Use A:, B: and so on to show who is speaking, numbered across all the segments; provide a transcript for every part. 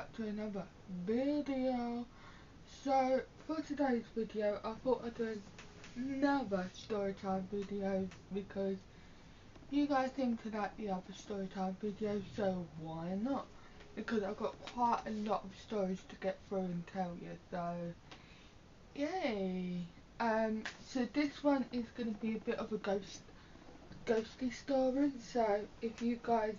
A: back to another video. So for today's video I thought I'd do another storytime video because you guys seem to like the other storytime videos, so why not? Because I've got quite a lot of stories to get through and tell you, so yay. So this one is going to be a bit of a ghostly story, so if you guys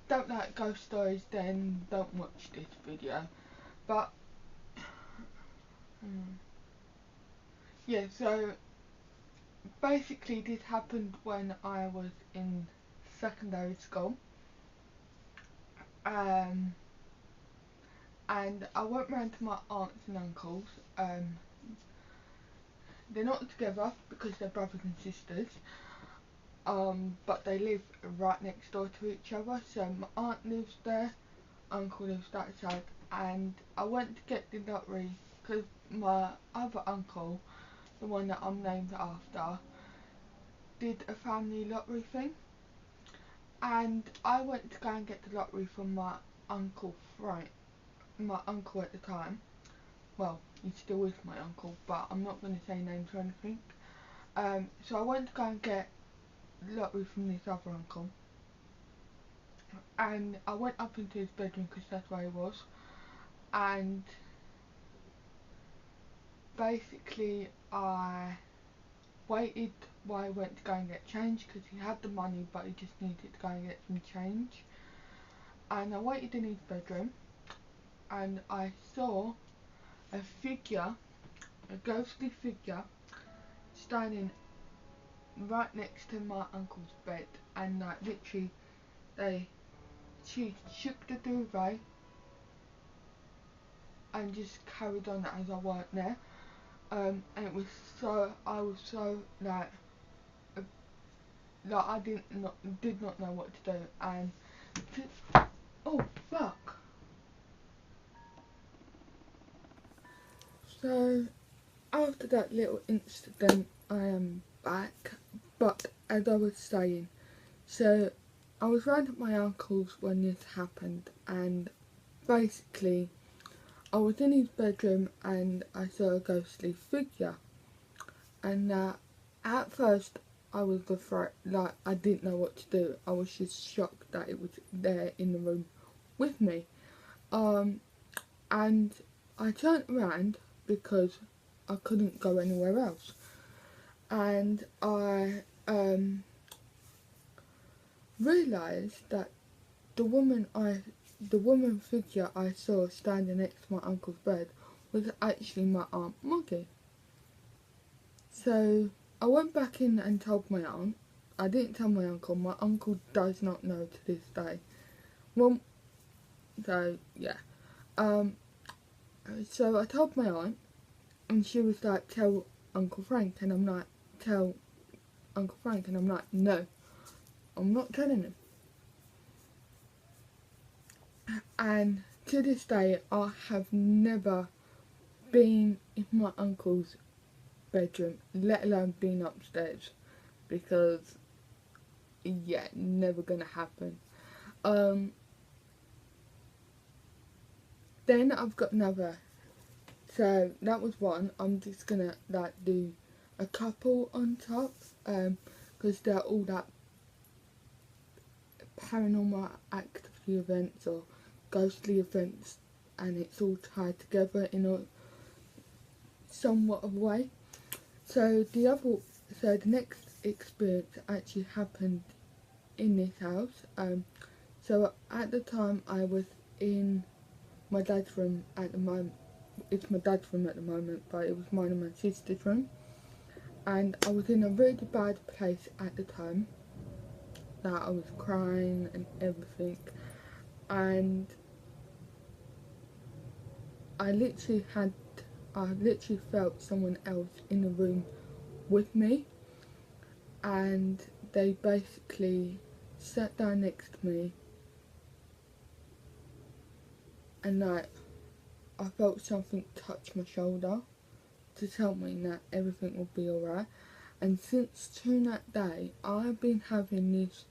A: don't like ghost stories, then don't watch this video. But yeah, so basically this happened when I was in secondary school, and I went round to my aunts and uncles. They're not together because they're brothers and sisters, but they live right next door to each other. So my aunt lives there, uncle lives that side, and I went to get the lottery because my other uncle, the one that I'm named after, did a family lottery thing, and I went to go and get the lottery from my uncle Frank, my uncle at the time. Well, he still is my uncle, but I'm not going to say names or anything. So I went to go and get the lottery from this other uncle, and I went up into his bedroom because that's where he was, and basically I waited while I went to go and get change because he had the money but he just needed to go and get some change. And I waited in his bedroom and I saw a figure, a ghostly figure, standing right next to my uncle's bed, and like literally she shook the duvet and just carried on as I weren't there. And it was I was so I did not know what to do, and oh fuck. So after that little incident I am back, but as I was saying, so I was round at my uncle's when this happened, and basically I was in his bedroom and I saw a ghostly figure, and at first I was afraid, like I didn't know what to do. I was just shocked that it was there in the room with me. And I turned around because I couldn't go anywhere else, and I realised that the woman figure I saw standing next to my uncle's bed was actually my Aunt Moggy. So I went back in and told my aunt. I didn't tell my uncle. My uncle does not know to this day. Well, so yeah. So I told my aunt, and she was like, tell Uncle Frank, and I'm like, tell Uncle Frank, and I'm like, no, I'm not telling him. And to this day, I have never been in my uncle's bedroom, let alone been upstairs, because yeah, never gonna happen. Then I've got another. So that was one. I'm just gonna like do a couple on top, because they're all that paranormal activity events or ghostly events, and it's all tied together in a somewhat of a way. So the next experience actually happened in this house. So at the time I was in my dad's room at the moment. It's my dad's room at the moment, but it was mine and my sister's room, and I was in a really bad place at the time. That I was crying and everything, and I literally felt someone else in the room with me, and they basically sat down next to me, and like I felt something touch my shoulder to tell me that everything will be alright. And since that day, I've been having this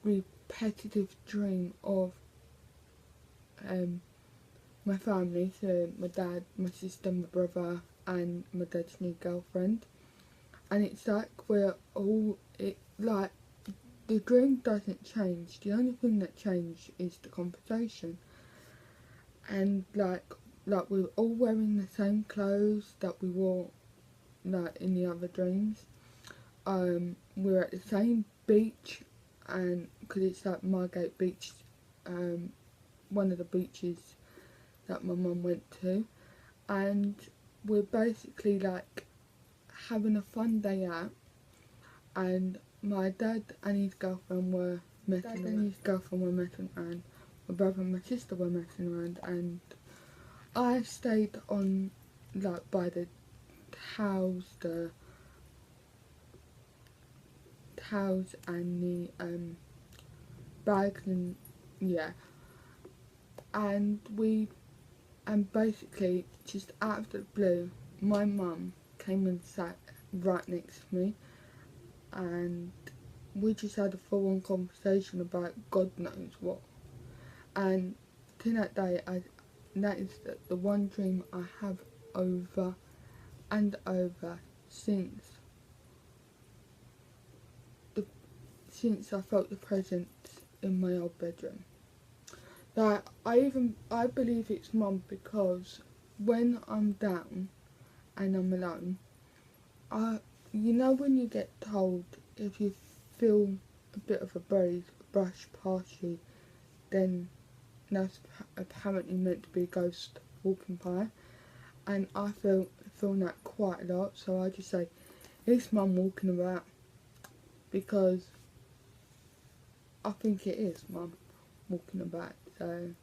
A: repetitive dream of my family, so my dad, my sister, my brother and my dad's new girlfriend. And it's like we're all, like, the dream doesn't change, the only thing that changed is the conversation. And like we're all wearing the same clothes that we wore like in the other dreams. We're at the same beach, and because it's like Margate Beach, one of the beaches that my mum went to, and we're basically like having a fun day out. And my dad and his girlfriend were messing around. My brother and my sister were messing around, and I stayed on like by the towels and the bags, and yeah. And basically just out of the blue, my mum came and sat right next to me, and we just had a full-on conversation about God knows what. And to that day, that is the one dream I have over and over since I felt the presence in my old bedroom. Like, I believe it's Mum, because when I'm down and I'm alone, you know when you get told if you feel a bit of a breeze brush past you, then that's apparently meant to be a ghost walking by. And I feel that quite a lot, so I just say, it's Mum walking about, because I think it is Mum walking about. So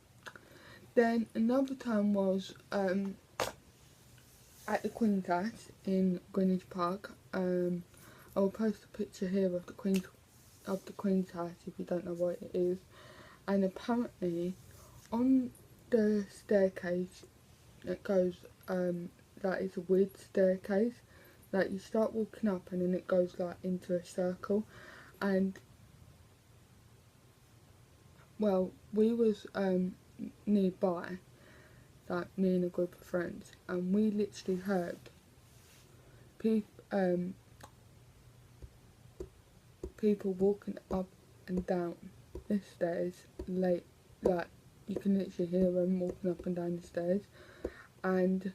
A: then another time was at the Queen's House in Greenwich Park. I'll post a picture here of the Queen's House if you don't know what it is. And apparently on the staircase that goes, that is a weird staircase, like you start walking up and then it goes like into a circle. And well, we was nearby, like me and a group of friends, and we literally heard people walking up and down the stairs late, like you can literally hear them walking up and down the stairs. And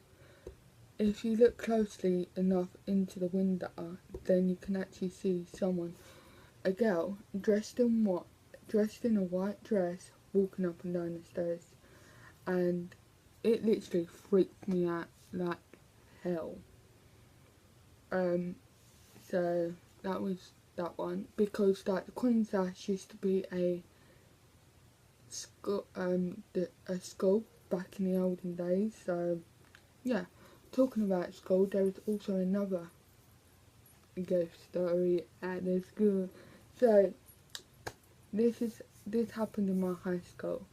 A: if you look closely enough into the window, then you can actually see someone, a girl dressed in a white dress, walking up and down the stairs. And it literally freaked me out like hell. So that was that one, because like the Queen's House used to be a school, back in the olden days. So yeah, talking about school, there is also another ghost story at the school. So this happened in my high school.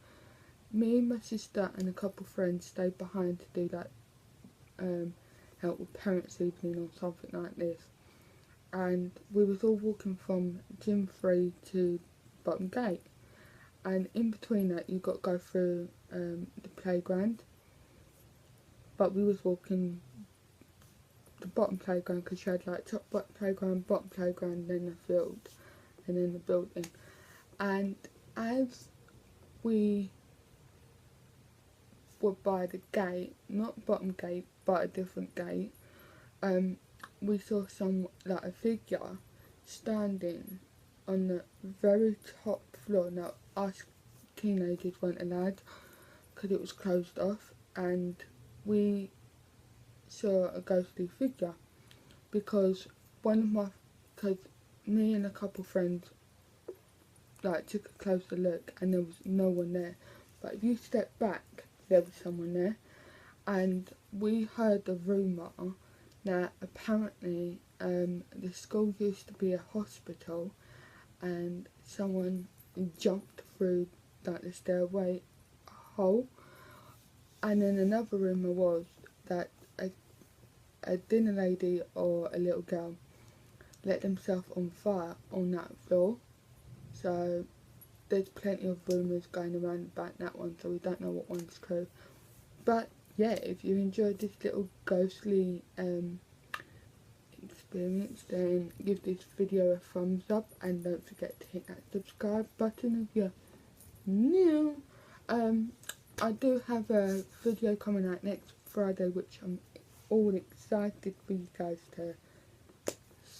A: Me, my sister and a couple of friends stayed behind to do that, help with parents' evening or something like this. And we was all walking from Gym 3 to Bottom Gate. And in between that you got to go through the playground. But we was walking the bottom playground, because you had like top playground, bottom playground, then the field, and then the building. And as we were by the gate, not bottom gate, but a different gate, we saw a figure standing on the very top floor. Now, us teenagers weren't allowed because it was closed off, and we saw a ghostly figure because me and a couple of friends like took a closer look and there was no one there. But if you step back, there was someone there. And we heard a rumour that apparently the school used to be a hospital, and someone jumped through like the stairway hole. And then another rumour was that a dinner lady or a little girl let themselves on fire on that floor. So there's plenty of rumours going around about that one, so we don't know what one's true. But yeah, if you enjoyed this little ghostly experience, then give this video a thumbs up, and don't forget to hit that subscribe button if you're new. I do have a video coming out next Friday, which I'm all excited for you guys to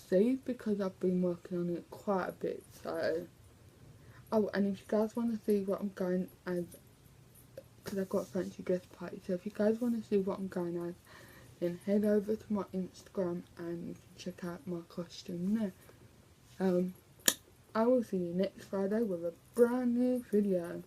A: see, because I've been working on it quite a bit. So, oh, and if you guys want to see what I'm going as, because I've got a fancy dress party, so if you guys want to see what I'm going as, then head over to my Instagram and you can check out my costume there. I will see you next Friday with a brand new video.